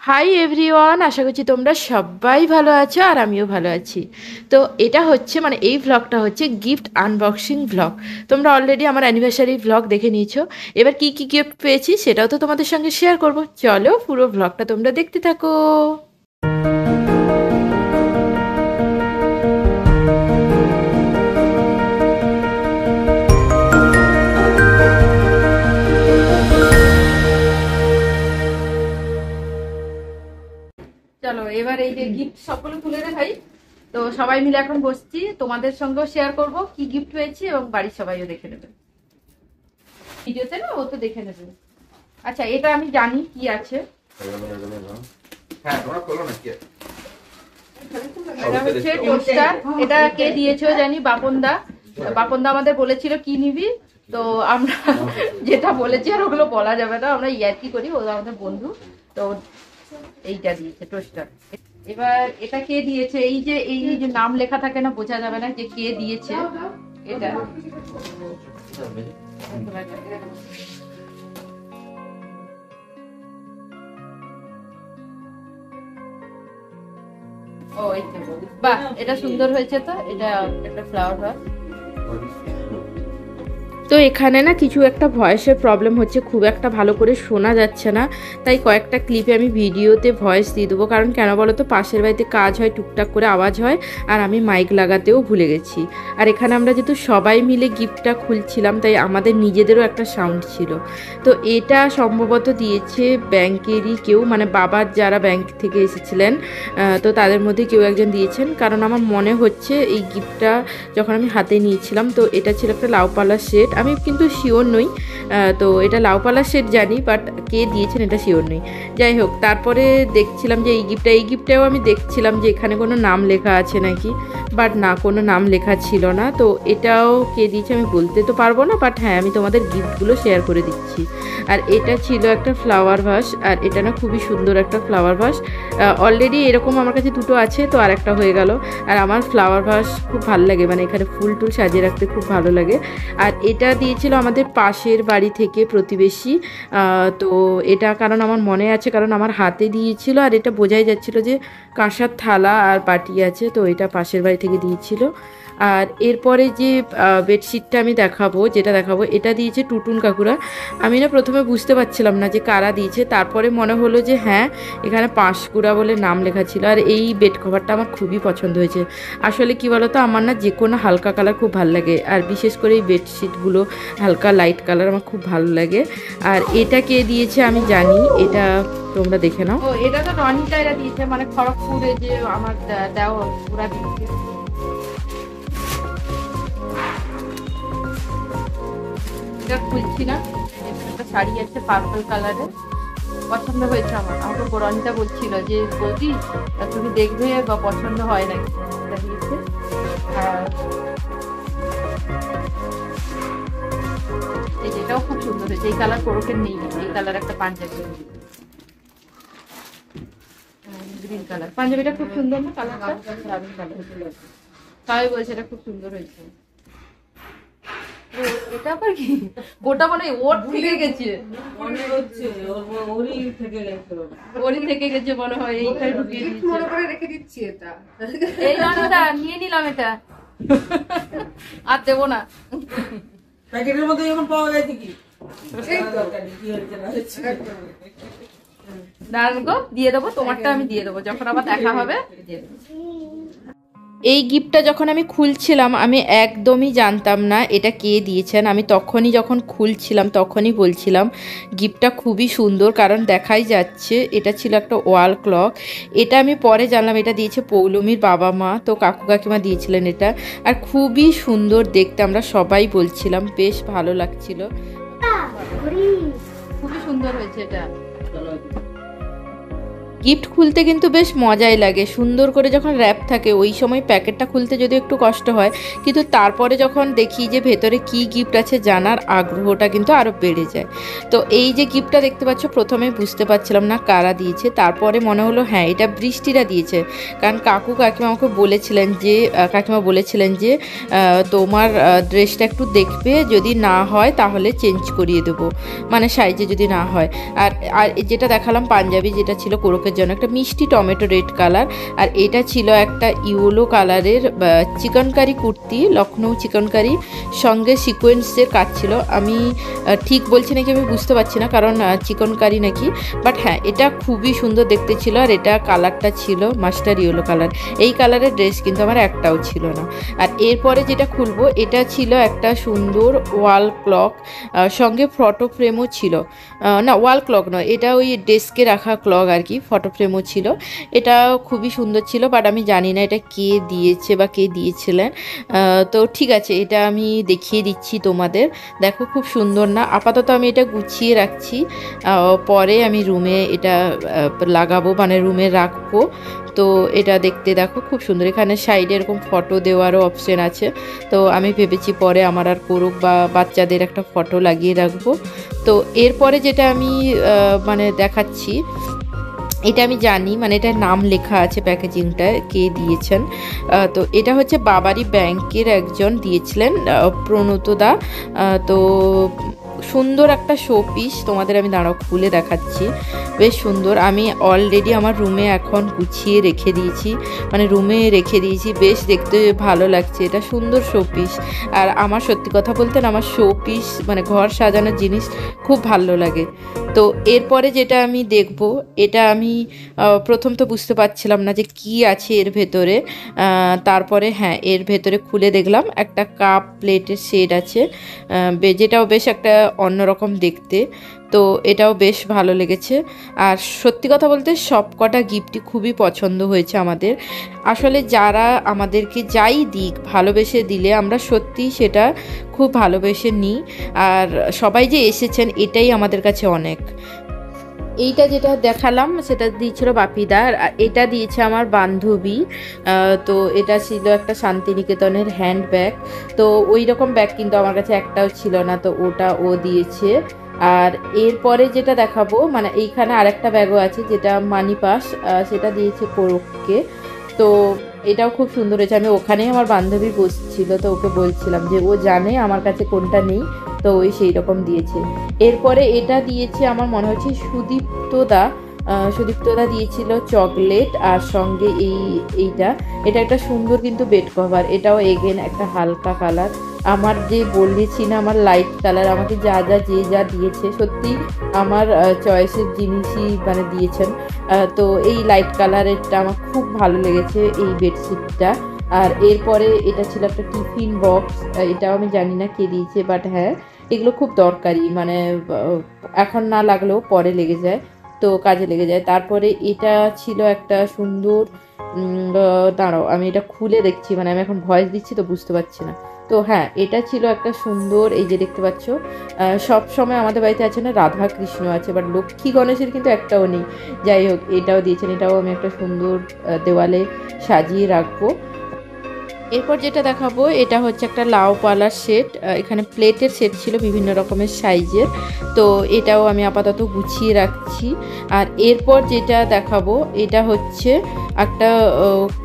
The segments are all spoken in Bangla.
হাই এভরিওয়ান, আশা করছি তোমরা সবাই ভালো আছো আর আমিও ভালো আছি। তো এটা হচ্ছে এই ভ্লগটা হচ্ছে গিফট আনবক্সিং ভ্লগ। তোমরা অলরেডি আমার অ্যানিভার্সারি ভ্লগ দেখে নিয়েছো। এবার কি কি গিফট পেয়েছি সেটাও তো তোমাদের সঙ্গে শেয়ার করব। চলো পুরো ভ্লগটা তোমরা দেখতে থাকো। চলো এবার এই যে গিফট সবগুলো তুলে দেখাই। তো সবাই মিলে এখন বসছি, তোমাদের সঙ্গেও শেয়ার করব কি গিফট পেয়েছি এবং বাড়ির সবাইও দেখে নেবে। ভিডিওতে না ও তো দেখে নেবে। আচ্ছা, এটা আমি জানি কি আছে। এটা হচ্ছে টোস্টার। এটা কে দিয়েছো জানি, বাপনদা। বাপনদা আমাদের বলেছিল কি নিবি, তো আমরা যেটা বলেছি আর ওগুলো বলা যাবে না, আমরা ইয়ার্কি করি, ও আমাদের বন্ধু। তো এইটা দিয়েছে টোস্টার। এবার এটা কে দিয়েছে, এই যে নাম লেখা থাকে না, বোঝা যাবে না যে কে দিয়েছে এটা। ও বাহ, এটা সুন্দর হয়েছে। তো এটা একটা ফ্লাওয়ার ভাস। তো এখানে না কিছু একটা ভয়েসের প্রবলেম হচ্ছে, খুব একটা ভালো করে শোনা যাচ্ছে না, তাই কয়েকটা ক্লিপে আমি ভিডিওতে ভয়েস দিয়ে দেবো। কারণ কেন বলো তো, পাশের বাড়িতে কাজ হয়, টুকটাক করে আওয়াজ হয়, আর আমি মাইক লাগাতেও ভুলে গেছি। আর এখানে আমরা যেহেতু সবাই মিলে গিফটটা খুলছিলাম, তাই আমাদের নিজেদেরও একটা সাউন্ড ছিল। তো এটা সম্ভবত দিয়েছে ব্যাংকেরই কেউ, বাবার যারা ব্যাংক থেকে এসেছিলেন, তো তাদের মধ্যে কেউ একজন দিয়েছেন। কারণ আমার মনে হচ্ছে এই গিফটটা যখন আমি হাতে নিয়েছিলাম, তো এটা ছিল একটা লাউপালার সেট। আমি কিন্তু শিওর নই, তো এটা লাউপালার সেট জানি, বাট কে দিয়েছেন এটা শিওর নই। যাই হোক, তারপরে দেখছিলাম যে এই গিফটটাও আমি দেখছিলাম যে এখানে কোনো নাম লেখা আছে নাকি, বাট না, কোনো নাম লেখা ছিল না। তো এটাও কে দিয়েছে আমি বলতে তো পারবো না, বাট হ্যাঁ, আমি তোমাদের গিফটগুলো শেয়ার করে দিচ্ছি। আর এটা ছিল একটা ফ্লাওয়ার ভাস, আর এটা না খুবই সুন্দর একটা ফ্লাওয়ার ভাস। অলরেডি এরকম আমার কাছে দুটো আছে, তো আর একটা হয়ে গেল। আর আমার ফ্লাওয়ার ভাস খুব ভালো লাগে, এখানে ফুল টুল সাজিয়ে রাখতে খুব ভালো লাগে। আর এটা দিয়েছিল আমাদের পাশের বাড়ি থেকে প্রতিবেশী। তো এটা কারণ আমার মনে আছে, কারণ আমার হাতে দিয়েছিল, আর এটা বোঝাই যাচ্ছিল যে কাঁসার থালা আর বাটি আছে, তো এটা পাশের বাড়ি থেকে দিয়েছিল। আর এরপরে যে বেডশিটটা আমি যেটা দেখাবো, এটা দিয়েছে টুটুন কাকুরা। আমি না প্রথমে বুঝতে পারছিলাম না যে কারা দিয়েছে, তারপরে মনে হলো যে হ্যাঁ, এখানে পাঁশকুড়া বলে নাম লেখা ছিল। আর এই বেড কভারটা আমার খুবই পছন্দ হয়েছে। আসলে কি বলতো, আমার না যে কোনো হালকা কালার খুব ভালো লাগে, আর বিশেষ করে এই বেডশিটগুলো হালকা লাইট কালার আমার খুব ভালো লাগে। আর এটা কে দিয়েছে আমি জানি, এটা তোমরা দেখে নাও। এটা তো রনিতা এরা দিয়েছে, খড়গপুরে যে আমার দেওয়া ওরা দিয়েছে। এটা খুলছি না, একটা শাড়ি আছে পার্পল কালারের, পছন্দ হয়েছে আমার। আমাকে রনিতা বলছিল যে বৌদি তুমি দেখবে বা পছন্দ হয় নাকি, এটা দিয়েছে। আর এটাও খুব সুন্দর হয়েছে, এই কালার কোরকের নেই, এই কালার একটা পাঞ্জাবি, গ্রিন কালার পাঞ্জাবিটা খুব সুন্দর না কালারটা, দারুণ কালার। সবাই বলছে এটা খুব সুন্দর হয়েছে। এটা আবার কি, ওটা ওর থেকে গেছে মনে হচ্ছে, ওরই থেকে গেছে মনে হয়, এইখানে ঢুকিয়ে দিয়েছে, মনে করে রেখে দিচ্ছি। এটা এই রান্নাটা নিয়ে নিলাম, এটা আর দেবো না। প্যাকেটের মধ্যে যখন পাওয়া যায় কি দাঁড়ান গো, দিয়ে দেবো তোমারটা, আমি দিয়ে দেবো যখন আবার দেখা হবে। এই গিফটটা যখন আমি খুলছিলাম, আমি একদমই জানতাম না এটা কে দিয়েছেন। আমি তখনই যখন খুলছিলাম তখনই বলছিলাম গিফটটা খুবই সুন্দর, কারণ দেখাই যাচ্ছে এটা ছিল একটা ওয়াল ক্লক। এটা আমি পরে জানলাম এটা দিয়েছে পৌলমীর বাবা মা, তো কাকু কাকিমা দিয়েছিলেন এটা। আর খুবই সুন্দর দেখতে, আমরা সবাই বলছিলাম, বেশ ভালো লাগছিল, খুবই সুন্দর হয়েছে এটা। গিফট খুলতে কিন্তু বেশ মজাই লাগে, সুন্দর করে যখন র্যাপ থাকে ওই সময় প্যাকেটটা খুলতে যদি একটু কষ্ট হয়, কিন্তু তারপরে যখন দেখি যে ভেতরে কি গিফট আছে জানার আগ্রহটা কিন্তু আরও বেড়ে যায়। তো এই যে গিফটটা দেখতে পাচ্ছ, প্রথমে বুঝতে পারছিলাম না কারা দিয়েছে, তারপরে মনে হলো হ্যাঁ এটা বৃষ্টিরা দিয়েছে। কারণ কাকিমা বলেছিলেন যে তোমার ড্রেসটা একটু দেখবে, যদি না হয় তাহলে চেঞ্জ করিয়ে দেবো, সাইজে যদি না হয়। আর যেটা দেখালাম পাঞ্জাবি, যেটা ছিল কোরকের কোরকের জন্য, একটা মিষ্টি টমেটো রেড কালার। আর এটা ছিল একটা ইয়েলো কালারের চিকনকারি কুর্তি, লখনৌ চিকনকারি, সঙ্গে সিকোয়েন্সের কাজ ছিল। আমি ঠিক বলছি নাকি আমি বুঝতে পারছি না, কারণ চিকনকারি নাকি, বাট হ্যাঁ এটা খুবই সুন্দর দেখতে ছিল। আর এটা কালারটা ছিল মাস্টার ইয়েলো কালার। এই কালারের ড্রেস কিন্তু আমার একটাও ছিল না। আর এরপরে যেটা খুলবো, এটা ছিল একটা সুন্দর ওয়াল ক্লক, সঙ্গে ফটো ফ্রেমও ছিল। না, ওয়াল ক্লক নয়, এটা ওই ডেস্কে রাখা ক্লক আর কি, ফটো ফ্রেমও ছিল। এটা খুবই সুন্দর ছিল, বাট আমি জানি না এটা কে দিয়েছে বা কে দিয়েছিলেন। তো ঠিক আছে, এটা আমি দেখিয়ে দিচ্ছি তোমাদের। দেখো খুব সুন্দর না? আপাতত আমি এটা গুছিয়ে রাখছি, পরে আমি রুমে এটা লাগাবো, মানে রুমে রাখবো। তো এটা দেখতে দেখো খুব সুন্দর। এখানে সাইডে এরকম ফটো দেওয়ারও অপশন আছে। তো আমি ভেবেছি পরে আমার আর করুক, বা বাচ্চাদের একটা ফটো লাগিয়ে রাখবো। তো এরপরে যেটা আমি মানে দেখাচ্ছি, এটা আমি জানি, মানে এটার নাম লেখা আছে প্যাকেজিংটা, কে দিয়েছেন। তো এটা হচ্ছে বাবারি ব্যাংকের একজন দিয়েছিলেন, প্রণতদা। তো সুন্দর একটা শো পিস, তোমাদের আমি দাঁড়াও খুলে দেখাচ্ছি, বেশ সুন্দর। আমি অলরেডি আমার রুমে এখন গুছিয়ে রেখে দিয়েছি, মানে রুমে রেখে দিয়েছি, বেশ দেখতে ভালো লাগছে। এটা সুন্দর শো পিস। আর আমার সত্যি কথা বলতে না, আমার শো পিস মানে ঘর সাজানোর জিনিস খুব ভালো লাগে। তো এরপরে যেটা আমি দেখব, এটা আমি প্রথম তো বুঝতে পারছিলাম না যে কি আছে এর ভেতরে। তারপরে হ্যাঁ, এর ভেতরে খুলে দেখলাম একটা কাপ প্লেটের সেট আছে, যেটাও বেশ একটা অন্যরকম দেখতে। তো এটাও বেশ ভালো লেগেছে। আর সত্যি কথা বলতে সব কটা গিফটই খুবই পছন্দ হয়েছে আমাদের। আসলে যারা আমাদেরকে যাই দিক, ভালোবেসে দিলে আমরা সত্যিই সেটা খুব ভালোবেসে নিই। আর সবাই যে এসেছেন এটাই আমাদের কাছে অনেক। এইটা যেটা দেখালাম সেটা দিয়েছিল বাপিদা, আর এটা দিয়েছে আমার বান্ধবী। তো এটা ছিল একটা শান্তিনিকেতনের হ্যান্ড ব্যাগ। তো ওই রকম ব্যাগ কিন্তু আমার কাছে একটাও ছিল না, তো ওটা ও দিয়েছে। আর এরপরে যেটা দেখাবো, মানে এইখানে আরেকটা ব্যাগও আছে যেটা মানি পাস, সেটা দিয়েছে কোরককে। তো এটাও খুব সুন্দর হয়েছে। আমি ওখানেই আমার বান্ধবী বসছিল, তো ওকে বলছিলাম যে ও জানে আমার কাছে কোনটা নেই, তো ওই সেই রকম দিয়েছে। এরপরে এটা দিয়েছে আমার মনে হচ্ছে সুদীপ্তদা। সুদীপ্তদা দিয়েছিল চকলেট, আর সঙ্গে এইটা, এটা একটা সুন্দর কিন্তু বেড কভার। এটাও এগেন একটা হালকা কালার, আমার যে বলেছি না আমার লাইট কালার। আমাকে যে যা দিয়েছে সত্যি আমার চয়েসের জিনিসই মানে দিয়েছেন। তো এই লাইট কালারেরটা আমার খুব ভালো লেগেছে, এই বেডশিটটা। আর এরপরে এটা ছিল একটা টিফিন বক্স, এটাও আমি জানি না কে দিয়েছে, বাট হ্যাঁ এগুলো খুব দরকারি, মানে এখন না লাগলেও পরে লেগে যায়, তো কাজে লেগে যায়। তারপরে এটা ছিল একটা সুন্দর, দাঁড়াও আমি এটা খুলে দেখছি, মানে আমি এখন ভয়েস দিচ্ছি তো বুঝতে পারছি না। তো হ্যাঁ, এটা ছিল একটা সুন্দর, এই যে দেখতে পাচ্ছ, সব সময় আমাদের বাড়িতে আছে না রাধা কৃষ্ণ আছে, বাট লক্ষ্মী গণেশের কিন্তু একটাও নেই। যাই হোক, এটাও দিয়েছেন, এটাও আমি একটা সুন্দর দেওয়ালে সাজিয়ে রাখবো। এরপর যেটা দেখাবো, এটা হচ্ছে একটা লাউ পালার সেট। এখানে প্লেটের সেট ছিল বিভিন্ন রকমের সাইজের। তো এটাও আমি আপাতত গুছিয়ে রাখছি। আর এরপর যেটা দেখাবো, এটা হচ্ছে একটা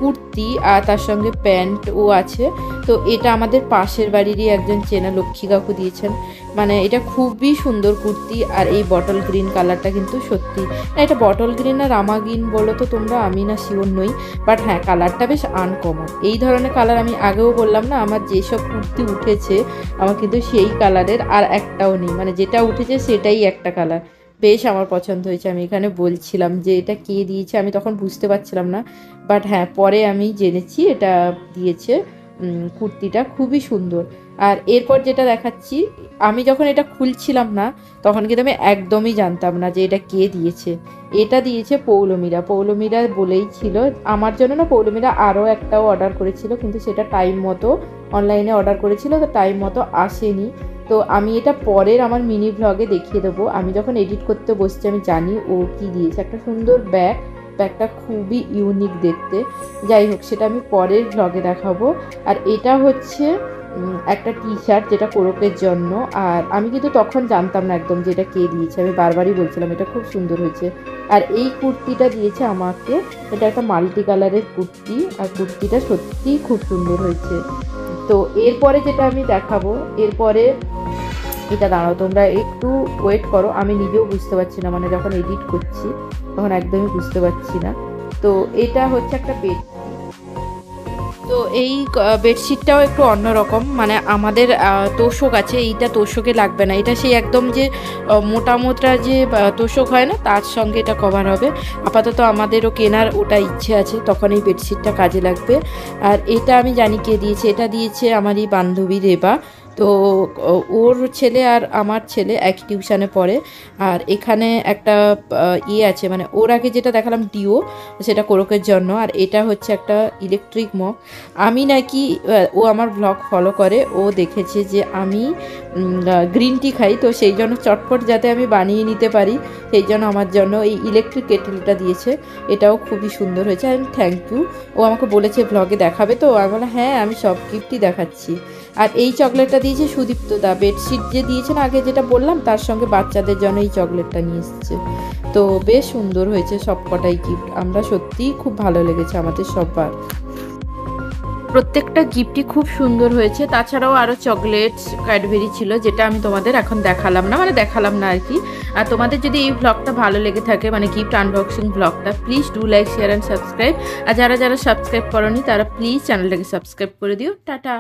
কুর্তি, আর তার সঙ্গে প্যান্টও আছে। তো এটা আমাদের পাশের বাড়িরই একজন চেনা লক্ষ্মী কাকু দিয়েছেন। মানে এটা খুবই সুন্দর কুর্তি। আর এই বটল গ্রিন কালারটা কিন্তু সত্যি, না এটা বটল গ্রিন আর রামা গ্রিন বলো তো তোমরা, আমি না শিওর নই, বাট হ্যাঁ কালারটা বেশ আনকমন। এই ধরনের কালার আমি আগেও বললাম না, আমার যেসব কুর্তি উঠেছে আমার কিন্তু সেই কালারের আর একটাও নেই, মানে যেটা উঠেছে সেটাই একটা কালার। বেশ আমার পছন্দ হয়েছে। আমি এখানে বলছিলাম যে এটা কে দিয়েছে, আমি তখন বুঝতে পারছিলাম না, বাট হ্যাঁ পরে আমি জেনেছি এটা দিয়েছে। কুর্তিটা খুবই সুন্দর। আর এরপর যেটা দেখাচ্ছি, আমি যখন এটা খুলছিলাম না তখন কিন্তু আমি একদমই জানতাম না যে এটা কে দিয়েছে। এটা দিয়েছে পৌলমীরা। পৌলমীরা বলেই ছিল আমার জন্য, না পৌলমীরা আরও একটাও অর্ডার করেছিল, কিন্তু সেটা টাইম মতো অনলাইনে অর্ডার করেছিল, তো টাইম মতো আসেনি। তো আমি এটা পরের আমার মিনি ভ্লগে দেখিয়ে দেবো। আমি যখন এডিট করতে বসছি আমি জানি ও কি দিয়েছে। একটা সুন্দর ব্যাগ, ব্যাগটা খুবই ইউনিক দেখতে। যাই হোক, সেটা আমি পরের ভ্লগে দেখাবো। আর এটা হচ্ছে একটা টি শার্ট, যেটা কোরকের জন্য। আর আমি কিন্তু তখন জানতাম না একদম যে এটা কে দিয়েছে, আমি বারবারই বলছিলাম এটা খুব সুন্দর হয়েছে। আর এই কুর্তিটা দিয়েছে আমাকে, এটা একটা মাল্টি কালারের কুর্তি, আর কুর্তিটা সত্যিই খুব সুন্দর হয়েছে। তো এরপরে যেটা আমি দেখাবো, এরপরে এটা দাঁড়াও তোমরা একটু ওয়েট করো, আমি নিজেও বুঝতে পারছি না, মানে যখন এডিট করছি। তখন একদমই বুঝতে পারছি না। তো এটা হচ্ছে একটা বেড। তো এই বেডশিটটাও একটু অন্যরকম, মানে আমাদের তোষক আছে, এইটা তোষকে লাগবে না, এটা সেই একদম যে মোটা মোটা যে তোষক হয় না তার সঙ্গে এটা কভার হবে। আপাতত আমাদেরও কেনার ওটা ইচ্ছে আছে, তখন এই বেডশিটটা কাজে লাগবে। আর এটা আমি জানি কে দিয়েছে, এটা দিয়েছে আমারই বান্ধবী রেবা। তো ওর ছেলে আর আমার ছেলে একই টিউশনে পড়ে। আর এখানে একটা ইয়ে আছে, মানে ওর আগে যেটা দেখালাম ডিও, সেটা কোরকের জন্য। আর এটা হচ্ছে একটা ইলেকট্রিক মগ। আমি নাকি ও আমার ব্লগ ফলো করে, ও দেখেছে যে আমি গ্রিন টি খাই, তো সেই জন্য চটপট যাতে আমি বানিয়ে নিতে পারি সেই জন্য আমার জন্য এই ইলেকট্রিক কেটেলটা দিয়েছে। এটাও খুবই সুন্দর হয়েছে, আমি থ্যাংক ইউ। ও আমাকে বলেছে ব্লগে দেখাবে, তো আমি বললাম হ্যাঁ আমি সব গিফটই দেখাচ্ছি। আর এই চকলেটটা দিয়েছে সুদীপ্ত দা, বেডশিট যে দিয়েছেন আগে যেটা বললাম তার সঙ্গে বাচ্চাদের জন্য এই চকলেটটা নিয়ে এসেছে। তো বেশ সুন্দর হয়েছে সব কটাই গিফট, আমরা সত্যিই খুব ভালো লেগেছে আমাদের সবার। প্রত্যেকটা গিফটই খুব সুন্দর হয়েছে। তাছাড়াও আরও চকলেটস ক্যাডবেরি ছিল, যেটা আমি তোমাদের এখন দেখালাম না, মানে দেখালাম না আর কি। আর তোমাদের যদি এই ব্লগটা ভালো লেগে থাকে, মানে গিফট আনবক্সিং ব্লগটা, please do like, share and subscribe. আর যারা যারা সাবস্ক্রাইব করোনি তারা প্লিজ চ্যানেলটাকে সাবস্ক্রাইব করে দিও। টাটা।